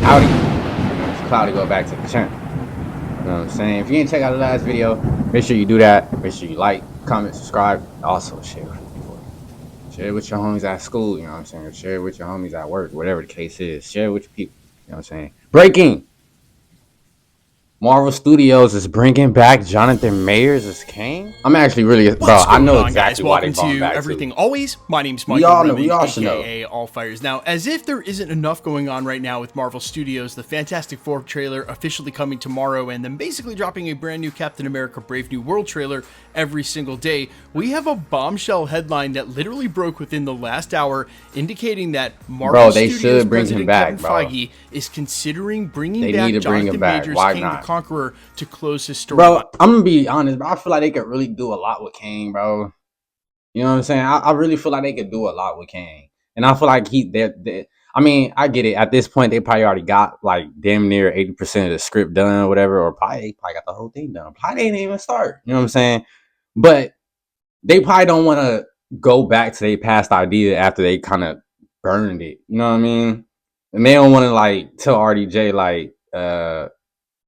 Howdy. It's Cloudy. Go back to the channel. You know what I'm saying? If you didn't check out the last video, make sure you do that. Make sure you like, comment, subscribe. Also share with people. Share it with your homies at school. You know what I'm saying? Share it with your homies at work. Whatever the case is. Share it with your people. You know what I'm saying? Breaking. Marvel Studios is bringing back Jonathan Majors as Kang. I'm actually really, bro. I know exactly why they brought him back. Everything Always. My name's Mike. We all should know. AKA All Fires. Now, as if there isn't enough going on right now with Marvel Studios, the Fantastic Four trailer officially coming tomorrow, and then basically dropping a brand new Captain America: Brave New World trailer every single day. We have a bombshell headline that literally broke within the last hour, indicating that Marvel Studios should bring President him back, Kevin bro. Feige is considering bringing They back need to bring him Jonathan back. Majors, Why King not? the Conqueror, to close his story. Bro, I'm gonna be honest, bro. I feel like they could really do a lot with Kang, bro. You know what I'm saying? I really feel like they could do a lot with Kang. And I feel like I mean, I get it. At this point, they probably already got like damn near 80% of the script done or whatever, or they probably got the whole thing done. Probably didn't even start. You know what I'm saying? But they probably don't want to go back to their past idea after they kind of burned it. You know what I mean? And they don't want to like tell RDJ like,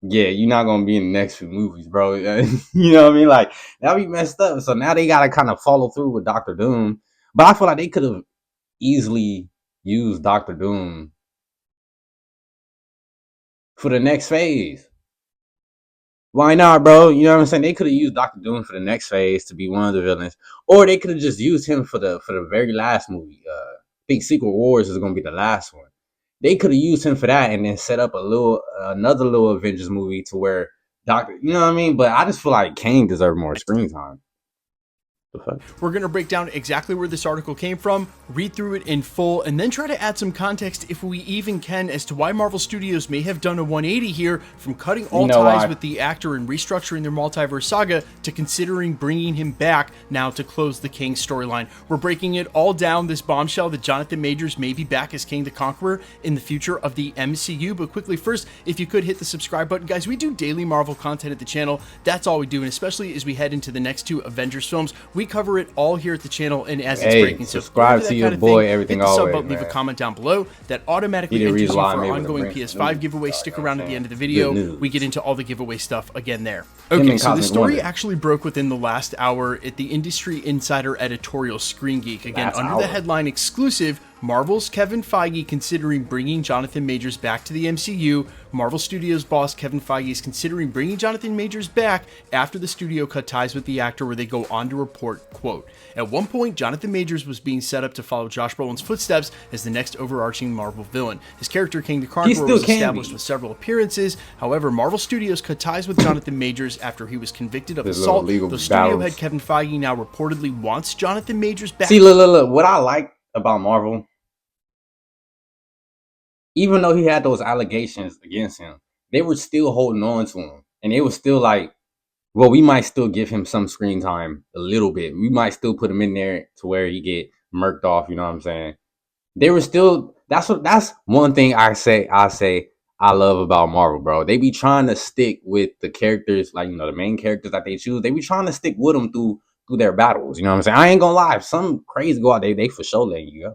yeah, you're not gonna be in the next few movies, bro. You know what I mean? Like that'd be messed up. So now they gotta kind of follow through with Doctor Doom. But I feel like they could have easily used Doctor Doom for the next phase. Why not, bro? You know what I'm saying? They could have used Doctor Doom for the next phase to be one of the villains, or they could have just used him for the very last movie. I think Secret Wars is gonna be the last one. They could have used him for that and then set up another little Avengers movie to where you know what I mean? But I just feel like Kang deserved more screen time. We're going to break down exactly where this article came from, read through it in full, and then try to add some context, if we even can, as to why Marvel Studios may have done a 180 here from cutting all ties with the actor and restructuring their multiverse saga to considering bringing him back now to close the Kang storyline. We're breaking it all down, this bombshell that Jonathan Majors may be back as King the Conqueror in the future of the MCU. But quickly first, if you could hit the subscribe button. Guys, we do daily Marvel content at the channel. That's all we do, and especially as we head into the next two Avengers films, we cover it all here at the channel and as it's breaking. So subscribe to your boy, everything hit the always, sub button, leave a comment down below. That automatically enters you for our ongoing PS5 giveaway. Stick around at the end of the video. We get into all the giveaway stuff again there. Okay, so the story actually broke within the last hour at the Industry Insider editorial Screen Geek. Again, under the headline exclusive, Marvel's Kevin Feige considering bringing Jonathan Majors back to the MCU. Marvel Studios boss Kevin Feige is considering bringing Jonathan Majors back after the studio cut ties with the actor, where they go on to report, quote, "At one point, Jonathan Majors was being set up to follow Josh Brolin's footsteps as the next overarching Marvel villain. His character, King the Conqueror, was established with several appearances. However, Marvel Studios cut ties with Jonathan Majors after he was convicted of assault. The studio head Kevin Feige now reportedly wants Jonathan Majors back." See, look. What I like about Marvel, even though he had those allegations against him, they were still holding on to him. And they were still like, well, we might still give him some screen time a little bit. We might still put him in there to where he get murked off, you know what I'm saying? They were still, that's one thing I love about Marvel, bro. They be trying to stick with the characters, like, you know, the main characters that they choose. They be trying to stick with them through their battles, you know what I'm saying? I ain't gonna lie, if some crazy go out, they for sure letting you go.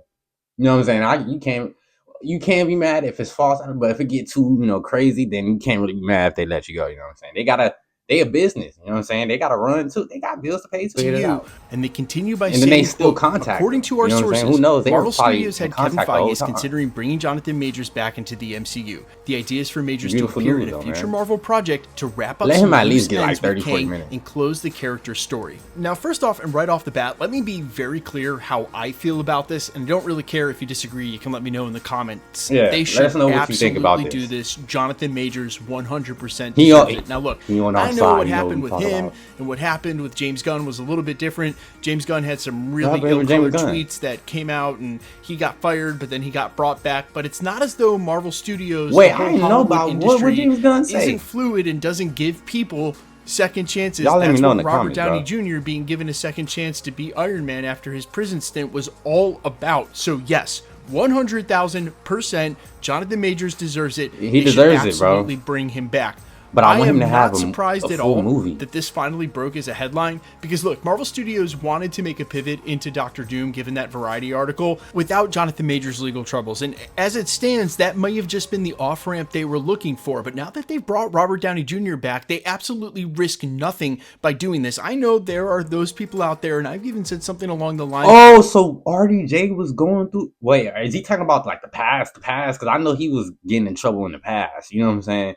You know what I'm saying? You can't be mad if it's false, but if it get too, you know, crazy, then you can't really be mad if they let you go. You know what I'm saying? They a business. You know what I'm saying? They gotta run too. They got bills to pay too. And they continue by and saying, then they still quote, contact. according to our sources, who knows? Marvel Studios head Kevin Feige is considering bringing Jonathan Majors back into the MCU. The idea is for Majors to appear in a future Marvel project to wrap up some loose ends with Kang and close the character's story. Now, first off and right off the bat, let me be very clear how I feel about this, and I don't really care if you disagree. You can let me know in the comments. Yeah, they should absolutely do this. Jonathan Majors 100% deserves it. Now, look, I know what happened with him and what happened with James Gunn was a little bit different. James Gunn had some really ill-colored tweets that came out, and he got fired, but then he got brought back. But it's not as though Marvel Studios, I didn't know about what James Gunn say, isn't fluid and doesn't give people second chances. That's what Robert Downey Jr. being given a second chance to be Iron Man after his prison stint was all about. So yes, 100,000% Jonathan Majors deserves it. He deserves it, bro. Absolutely bring him back. But I want him to have a surprised a full at all movie. That this finally broke as a headline, because look, Marvel Studios wanted to make a pivot into Doctor Doom given that Variety article without Jonathan Majors' legal troubles. And as it stands, that may have just been the off-ramp they were looking for. But now that they've brought Robert Downey Jr. back, they absolutely risk nothing by doing this. I know there are those people out there, and I've even said something along the line. Oh, so RDJ was going through. Wait, is he talking about like the past? Because I know he was getting in trouble in the past. You know what I'm saying?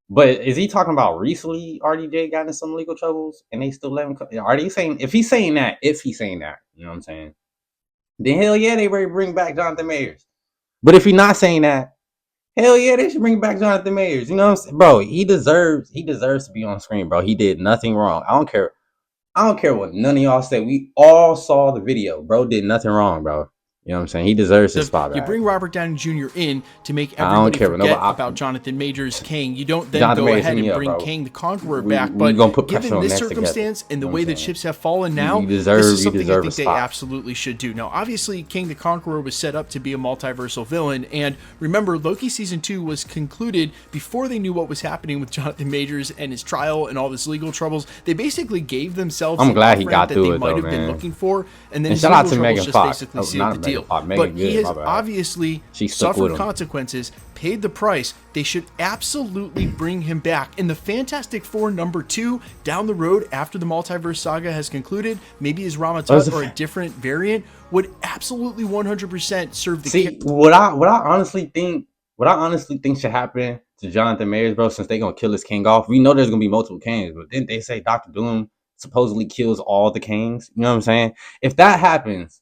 But is he talking about recently RDJ got in some legal troubles and they still let him come? Are they saying, if he's saying that, you know what I'm saying? Then hell yeah, they ready to bring back Jonathan Majors. But if he's not saying that, hell yeah, they should bring back Jonathan Majors. You know what I'm saying? Bro, he deserves to be on screen, bro. He did nothing wrong. I don't care what none of y'all say. We all saw the video. Bro did nothing wrong, bro. You know what I'm saying? He deserves his spot back. You bring Robert Downey Jr. in to make everybody forget about Jonathan Majors, Kang. You don't then go ahead and bring Kang the Conqueror back. But given this circumstance and the way the chips have fallen now, this is something I think they absolutely should do. Now, obviously, Kang the Conqueror was set up to be a multiversal villain. And remember, Loki Season 2 was concluded before they knew what was happening with Jonathan Majors and his trial and all his legal troubles. They basically gave themselves I'm glad he got through it, though, man. Been looking for, and then his legal troubles just basically sealed the deal. But he has obviously suffered consequences, paid the price. They should absolutely bring him back. In the Fantastic Four #2 down the road after the multiverse saga has concluded, maybe as Rama-Tut or a different variant would absolutely 100% serve the. See, what I honestly think should happen to Jonathan Majors, bro, since they gonna kill his king off. We know there's gonna be multiple kings, but then they say Dr. Doom supposedly kills all the kings. You know what I'm saying? If that happens,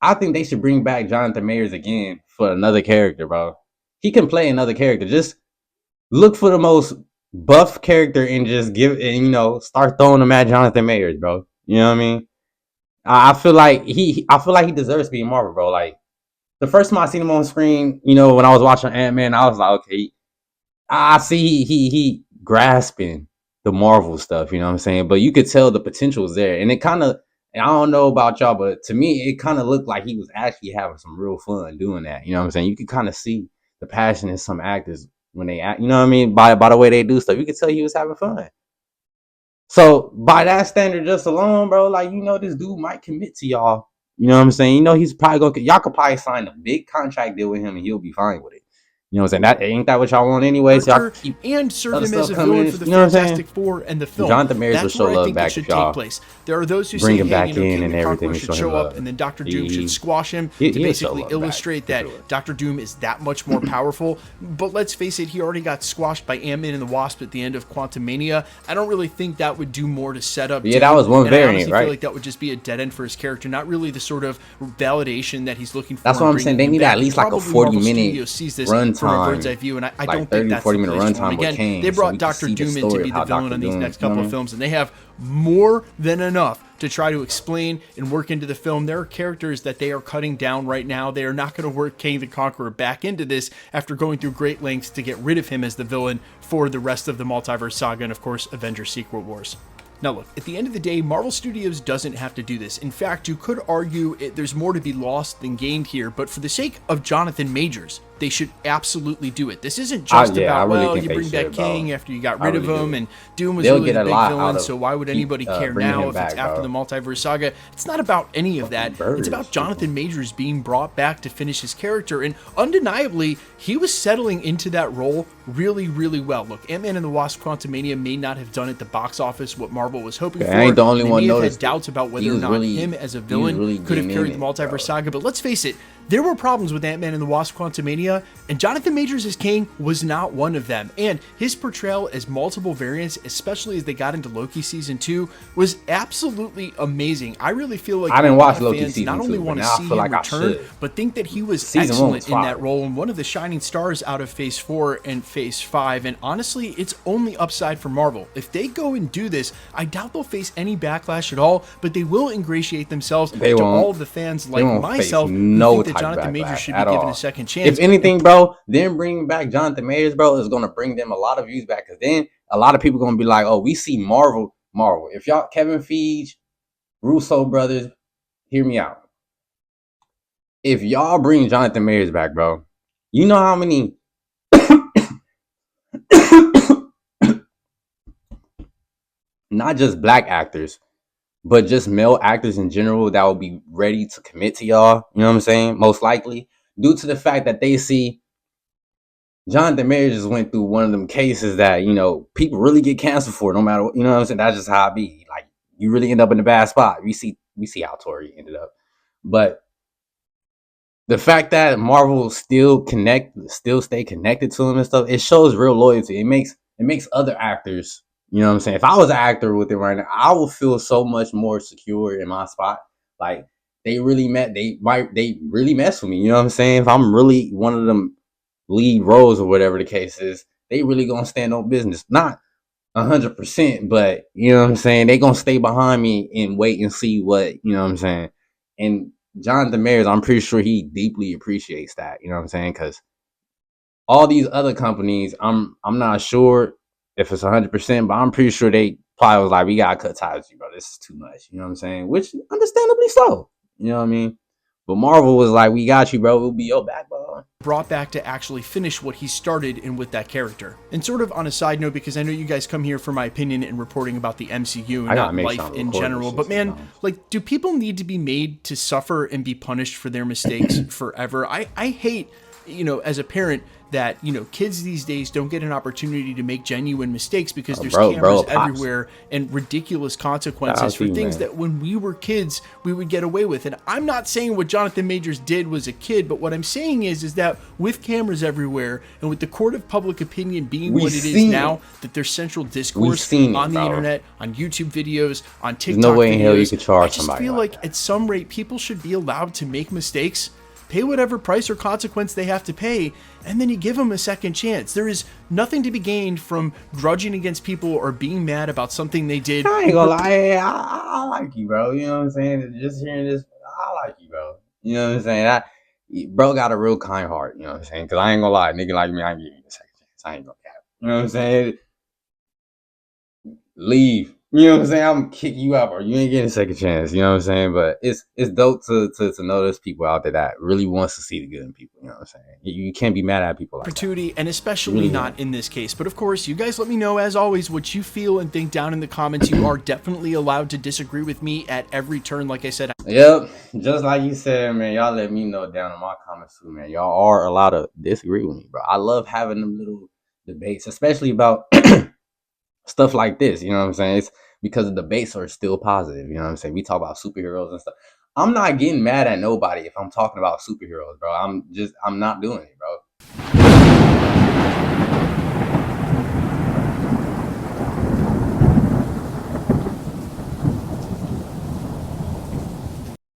I think they should bring back Jonathan Majors again for another character, bro. He can play another character. Just look for the most buff character and just start throwing them at Jonathan Majors, bro. You know what I mean? I feel like he deserves to be in Marvel, bro. Like the first time I seen him on screen, when I was watching Ant-Man, I was like, okay, I see he grasping the Marvel stuff. You know what I'm saying? But you could tell the potential is there, and it kind of. And I don't know about y'all, but to me, it kind of looked like he was actually having some real fun doing that. You know what I'm saying? You could kind of see the passion in some actors when they act, you know what I mean? By the way they do stuff, you could tell he was having fun. So by that standard just alone, bro, like, this dude might commit to y'all. You know what I'm saying? He's probably y'all could probably sign a big contract deal with him and he'll be fine with it. You know what I'm saying? That what y'all want anyway? So y'all keep and serve him as a villain for the Fantastic Four and the film. Jonathan Majors will show love back if y'all place. There are those who bring say, him back in and everything should show up, and then Doctor Doom should squash him to basically illustrate that Doctor Doom is that much more powerful. But let's face it, he already got squashed by Ant-Man and the Wasp at the end of Quantumania. I don't really think that would do more to set up. Yeah, that was one variant, right? I feel like that would just be a dead end for his character, not really the sort of validation that he's looking for. That's what I'm saying. They need at least like a 40-minute runtime. And I don't think that's 40-minute runtime. Again, they brought Doctor Doom in to be the villain on these next couple of films, and they have more than enough to try to explain and work into the film. There are characters that they are cutting down right now. They are not going to work Kang the Conqueror back into this after going through great lengths to get rid of him as the villain for the rest of the multiverse saga and, of course, Avengers Secret Wars. Now look, at the end of the day, Marvel Studios doesn't have to do this. In fact, you could argue there's more to be lost than gained here, but for the sake of Jonathan Majors, they should absolutely do it. This isn't just about, you bring back Kang after you got rid of him, and Doom was really the big villain, so why would anybody care now if it's after the multiverse saga? It's not about any of that. It's about Jonathan Majors being brought back to finish his character, and undeniably, he was settling into that role really, really well. Look, Ant-Man and the Wasp: Quantumania may not have done at the box office what Marvel was hoping for. I ain't the only one noticed. Had doubts about whether or not him as a villain could have carried the multiverse saga, but let's face it, there were problems with Ant-Man and the Wasp: Quantumania, and Jonathan Majors as Kang was not one of them. And his portrayal as multiple variants, especially as they got into Loki Season 2, was absolutely amazing. I really feel like I didn't watch Loki Season 2, not only want to see him return, but think that he was excellent in that role and one of the shining stars out of Phase 4 and Phase 5. And honestly, it's only upside for Marvel. If they go and do this, I doubt they'll face any backlash at all, but they will ingratiate themselves to all of the fans like myself who think that Jonathan Majors should be given a second chance. If anything, bro, then bringing back Jonathan Majors, bro, is going to bring them a lot of views back. Because then a lot of people going to be like, oh, we see Marvel. If y'all, Kevin Feige, Russo brothers, hear me out. If y'all bring Jonathan Majors back, bro, you know how many not just black actors, but just male actors in general that will be ready to commit to y'all. You know what I'm saying? Most likely, due to the fact that they see Jonathan Majors just went through one of them cases that, you know, people really get canceled for no matter what. You know what I'm saying? That's just how it be. Like, you really end up in a bad spot. We see how Tory ended up. But the fact that Marvel still stay connected to him and stuff, it shows real loyalty. It makes other actors, you know what I'm saying? If I was an actor with it right now, I would feel so much more secure in my spot. Like, they really mess with me. You know what I'm saying? If I'm really one of them lead roles or whatever the case is, they really gonna stand on business. Not 100%, but you know what I'm saying? They gonna stay behind me and wait and see what, you know what I'm saying? And Jonathan Majors, I'm pretty sure he deeply appreciates that, you know what I'm saying? Because all these other companies, I'm not sure if it's 100%, but I'm pretty sure they probably was like, we gotta cut ties with you, bro. This is too much, you know what I'm saying? Which understandably so, you know what I mean? But Marvel was like, we got you, bro. We'll be your backbone. Brought back to actually finish what he started in with that character. And sort of on a side note, because I know you guys come here for my opinion and reporting about the MCU and not life in general, but man, like, do people need to be made to suffer and be punished for their mistakes forever? I hate, you know, as a parent, that, you know, kids these days don't get an opportunity to make genuine mistakes because there's cameras everywhere and ridiculous consequences for things that when we were kids we would get away with. And I'm not saying what Jonathan Majors did was a kid, but what I'm saying is that with cameras everywhere and with the court of public opinion being what it is now, that there's central discourse on the internet, on YouTube videos, on TikTok no way videos, in hell you could charge I just somebody feel like at some rate people should be allowed to make mistakes, pay whatever price or consequence they have to pay, and then you give them a second chance. There is nothing to be gained from grudging against people or being mad about something they did. I ain't gonna lie, I like you, bro. You know what I'm saying? Just hearing this, I like you, bro. You know what I'm saying? Bro got a real kind heart, you know what I'm saying? Because I ain't gonna lie, nigga like me, I ain't giving you a second chance. I ain't gonna cap. You know what I'm saying? Leave. You know what I'm saying? I'm gonna kick you out, or you ain't getting a second chance. You know what I'm saying? But it's dope to know there's people out there that really wants to see the good in people. You know what I'm saying? You can't be mad at people like that. And especially really not in this case. But of course, you guys let me know, as always, what you feel and think down in the comments. You are definitely allowed to disagree with me at every turn, like I said. Yep. Just like you said, man, y'all let me know down in my comments too, man. Y'all are allowed to disagree with me, bro. I love having them little debates, especially about stuff like this. You know what I'm saying? It's because the debates are still positive. You know what I'm saying? We talk about superheroes and stuff. I'm not getting mad at nobody if I'm talking about superheroes, bro. I'm not doing it, bro.